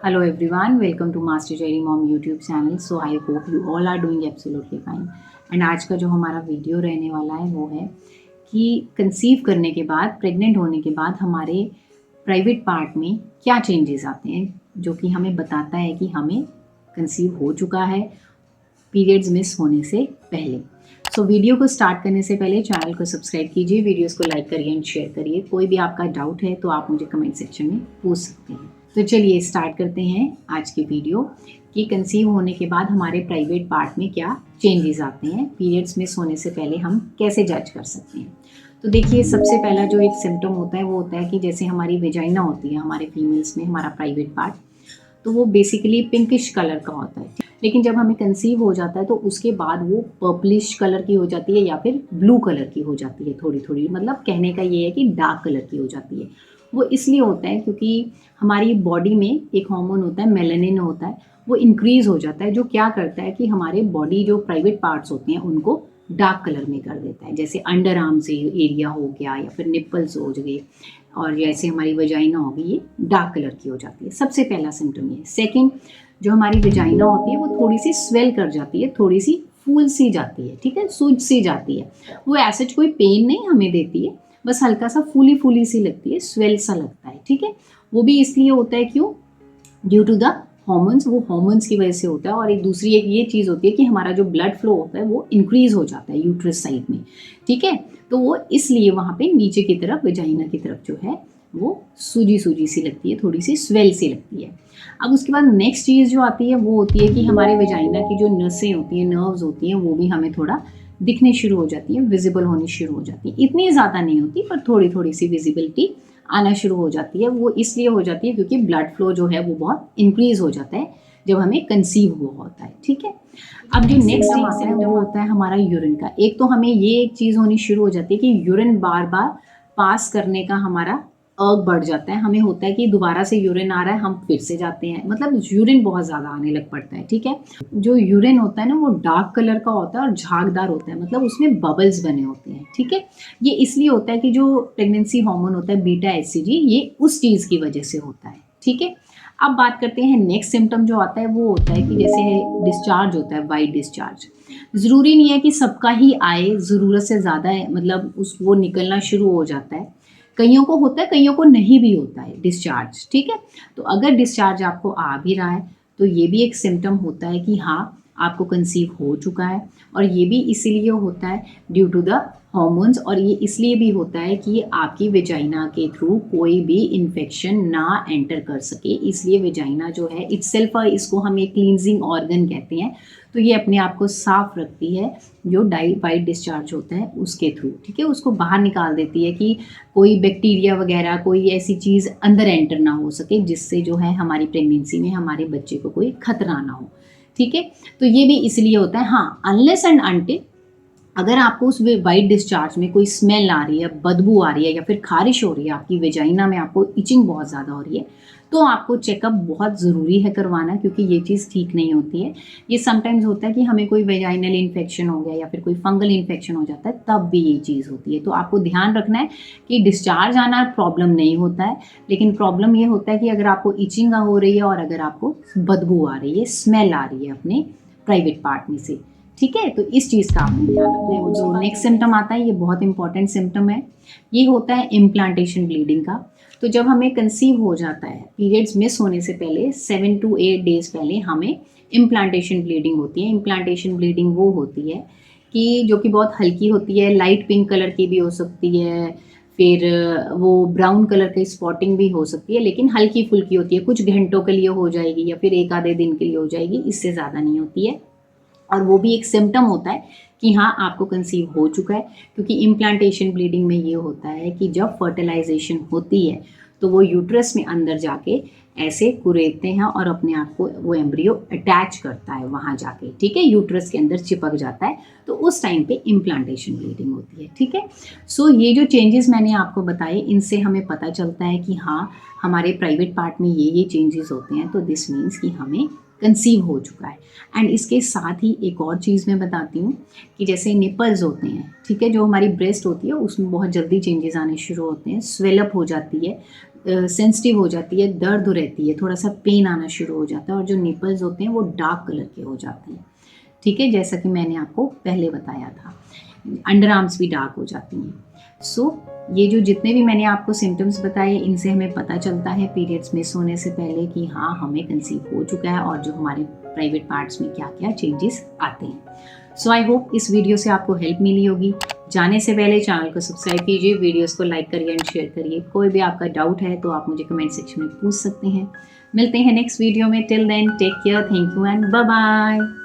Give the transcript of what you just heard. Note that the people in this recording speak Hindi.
Hello everyone, welcome to Master Cherry Mom YouTube channel. So I hope you all are doing absolutely fine. And आज का जो हमारा वीडियो रहने वाला है वो है कि कंसीव करने के बाद, प्रेग्नेंट होने के बाद हमारे प्राइवेट पार्ट में क्या चेंजेस आते हैं जो कि हमें बताता है कि हमें कंसीव हो चुका है पीरियड्स मिस होने से पहले। सो वीडियो को स्टार्ट करने से पहले चैनल को सब्सक्राइब कीजिए, वीडियोस को लाइक करिए एंड शेयर करिए। कोई भी आपका डाउट है तो आप मुझे कमेंट सेक्शन में पूछ सकते हैं। तो चलिए स्टार्ट करते हैं आज की वीडियो कि कंसीव होने के बाद हमारे प्राइवेट पार्ट में क्या चेंजेस आते हैं, पीरियड्स मिस होने से पहले हम कैसे जज कर सकते हैं। तो देखिए, सबसे पहला जो एक सिम्टम होता है वो होता है कि जैसे हमारी वेजाइना होती है हमारे फीमेल्स में, हमारा प्राइवेट पार्ट, तो वो बेसिकली पिंकिश कलर का होता है। लेकिन जब हमें कंसीव हो जाता है तो उसके बाद वो पर्पलिश कलर की हो जाती है या फिर ब्लू कलर की हो जाती है, थोड़ी थोड़ी, मतलब कहने का ये है कि डार्क कलर की हो जाती है। वो इसलिए होता है क्योंकि हमारी बॉडी में एक हार्मोन होता है, मेलानिन होता है, वो इंक्रीज हो जाता है, जो क्या करता है कि हमारे बॉडी जो प्राइवेट पार्ट्स होते हैं उनको डार्क कलर में कर देता है। जैसे अंडर आर्म्स एरिया हो गया या फिर निप्पल्स हो गए, और जैसे हमारी वजाइना होगी ये डार्क कलर की हो जाती है। सबसे पहला सिम्टम ये। सेकंड, जो हमारी वजाइना होती है वो थोड़ी सी स्वेल कर जाती है, थोड़ी सी फूल सी जाती है, ठीक है, सूज सी जाती है। वो ऐसे कोई पेन नहीं हमें देती है, बस हल्का सा फूली फूली सी लगती है, स्वेल सा लगता है, ठीक है। वो भी इसलिए होता है, क्यों? ड्यू टू द हॉर्मोन्स, वो हॉर्मोन्स की वजह से होता है। और एक दूसरी एक ये चीज़ होती है कि हमारा जो ब्लड फ्लो होता है वो इंक्रीज हो जाता है यूट्रस साइड में, ठीक है। तो वो इसलिए वहाँ पे नीचे की तरफ, वजाइना की तरफ जो है वो सूजी सूजी सी लगती है, थोड़ी सी स्वेल सी लगती है। अब उसके बाद नेक्स्ट चीज़ जो आती है वो होती है कि हमारे वजाइना की जो नसें होती हैं, नर्व्स होती हैं, वो भी हमें थोड़ा दिखने शुरू हो जाती है, विजिबल होनी शुरू हो जाती है। इतनी ज़्यादा नहीं होती पर थोड़ी थोड़ी सी विजिबिलिटी आना शुरू हो जाती है। वो इसलिए हो जाती है क्योंकि ब्लड फ्लो जो है वो बहुत इंक्रीज हो जाता है जब हमें कंसीव हुआ होता है, ठीक है। अब जो नेक्स्ट आता है वो होता है हमारा यूरिन का। एक तो हमें ये एक चीज़ होनी शुरू हो जाती है कि यूरिन बार बार पास करने का हमारा अर्ग बढ़ जाता है। हमें होता है कि दोबारा से यूरिन आ रहा है, हम फिर से जाते हैं, मतलब यूरिन बहुत ज़्यादा आने लग पड़ता है, ठीक है। जो यूरिन होता है ना वो डार्क कलर का होता है और झागदार होता है, मतलब उसमें बबल्स बने होते हैं, ठीक है। ये इसलिए होता है कि जो प्रेगनेंसी हार्मोन होता है बीटा एचसीजी, ये उस चीज़ की वजह से होता है, ठीक है। अब बात करते हैं नेक्स्ट सिम्टम जो आता है वो होता है कि जैसे डिस्चार्ज होता है, वाइट डिस्चार्ज। ज़रूरी नहीं है कि सबका ही आए, ज़रूरत से ज़्यादा है, मतलब उस वो निकलना शुरू हो जाता है। कईयों को होता है, कईयों को नहीं भी होता है डिस्चार्ज, ठीक है। तो अगर डिस्चार्ज आपको आ भी रहा है तो ये भी एक सिम्टम होता है कि हाँ, आपको कंसीव हो चुका है। और ये भी इसीलिए होता है ड्यू टू द हॉर्मोन्स, और ये इसलिए भी होता है कि आपकी वेजाइना के थ्रू कोई भी इन्फेक्शन ना एंटर कर सके। इसलिए वेजाइना जो है इटसेल्फ, इसको हम एक क्लींजिंग ऑर्गन कहते हैं, तो ये अपने आप को साफ रखती है जो वाइट डिस्चार्ज होता है उसके थ्रू, ठीक है। उसको बाहर निकाल देती है कि कोई बैक्टीरिया वगैरह, कोई ऐसी चीज़ अंदर एंटर ना हो सके जिससे जो है हमारी प्रेगनेंसी में हमारे बच्चे को कोई खतरा ना हो, ठीक है। तो ये भी इसलिए होता है। हाँ, अनलेस एंड अनटिल अगर आपको उस वाइट डिस्चार्ज में कोई स्मेल आ रही है, बदबू आ रही है या फिर खारिश हो रही है, आपकी वेजाइना में आपको इचिंग बहुत ज़्यादा हो रही है, तो आपको चेकअप बहुत ज़रूरी है करवाना, क्योंकि ये चीज़ ठीक नहीं होती है। ये समटाइम्स होता है कि हमें कोई वेजाइनल इन्फेक्शन हो गया या फिर कोई फंगल इन्फेक्शन हो जाता है, तब भी ये चीज़ होती है। तो आपको ध्यान रखना है कि डिस्चार्ज आना प्रॉब्लम नहीं होता है, लेकिन प्रॉब्लम ये होता है कि अगर आपको इचिंग हो रही है और अगर आपको बदबू आ रही है, स्मेल आ रही है अपने प्राइवेट पार्ट में से, ठीक है। तो इस चीज़ का आपने ध्यान रखना है। जो नेक्स्ट सिम्टम आता है, ये बहुत इंपॉर्टेंट सिम्टम है, ये होता है इम्प्लांटेशन ब्लीडिंग का। तो जब हमें कंसीव हो जाता है, पीरियड्स मिस होने से पहले 7 to 8 डेज पहले हमें इम्प्लांटेशन ब्लीडिंग होती है। इम्प्लांटेशन ब्लीडिंग वो होती है कि जो कि बहुत हल्की होती है, लाइट पिंक कलर की भी हो सकती है, फिर वो ब्राउन कलर की स्पॉटिंग भी हो सकती है, लेकिन हल्की फुल्की होती है, कुछ घंटों के लिए हो जाएगी या फिर एक आधे दिन के लिए हो जाएगी, इससे ज़्यादा नहीं होती है। और वो भी एक सिम्टम होता है कि हाँ, आपको कंसीव हो चुका है, क्योंकि इम्प्लांटेशन ब्लीडिंग में ये होता है कि जब फर्टिलाइजेशन होती है तो वो यूट्रस में अंदर जाके ऐसे कुरेदते हैं और अपने आप को वो एम्ब्रियो अटैच करता है वहाँ जाके, ठीक है, यूट्रस के अंदर चिपक जाता है। तो उस टाइम पे इम्प्लांटेशन ब्लीडिंग होती है, ठीक है। सो ये जो चेंजेस मैंने आपको बताए, इनसे हमें पता चलता है कि हाँ, हमारे प्राइवेट पार्ट में ये चेंजेस होते हैं, तो दिस मीन्स कि हमें कंसीव हो चुका है। एंड इसके साथ ही एक और चीज़ मैं बताती हूँ कि जैसे निपल्स होते हैं, ठीक है, जो हमारी ब्रेस्ट होती है उसमें बहुत जल्दी चेंजेस आने शुरू होते हैं, स्वेलअप हो जाती है, सेंसिटिव हो जाती है, दर्द रहती है, थोड़ा सा पेन आना शुरू हो जाता है और जो निपल्स होते हैं वो डार्क कलर के हो जाते हैं। ठीक है, जैसा कि मैंने आपको पहले बताया था। अंडर आर्म्स भी डार्क हो जाती हैं। सो ये जो जितने भी मैंने आपको सिम्टम्स बताए, इनसे हमें पता चलता है पीरियड्स मिस होने से पहले कि हाँ, हमें कंसीव हो चुका है और जो हमारे प्राइवेट पार्ट्स में क्या क्या चेंजेस आते हैं। सो आई होप इस वीडियो से आपको हेल्प मिली होगी। जाने से पहले चैनल को सब्सक्राइब कीजिए, वीडियोस को लाइक करिए एंड शेयर करिए। कोई भी आपका डाउट है तो आप मुझे कमेंट सेक्शन में पूछ सकते हैं। मिलते हैं नेक्स्ट वीडियो में। Till then take care, thank you and bye bye.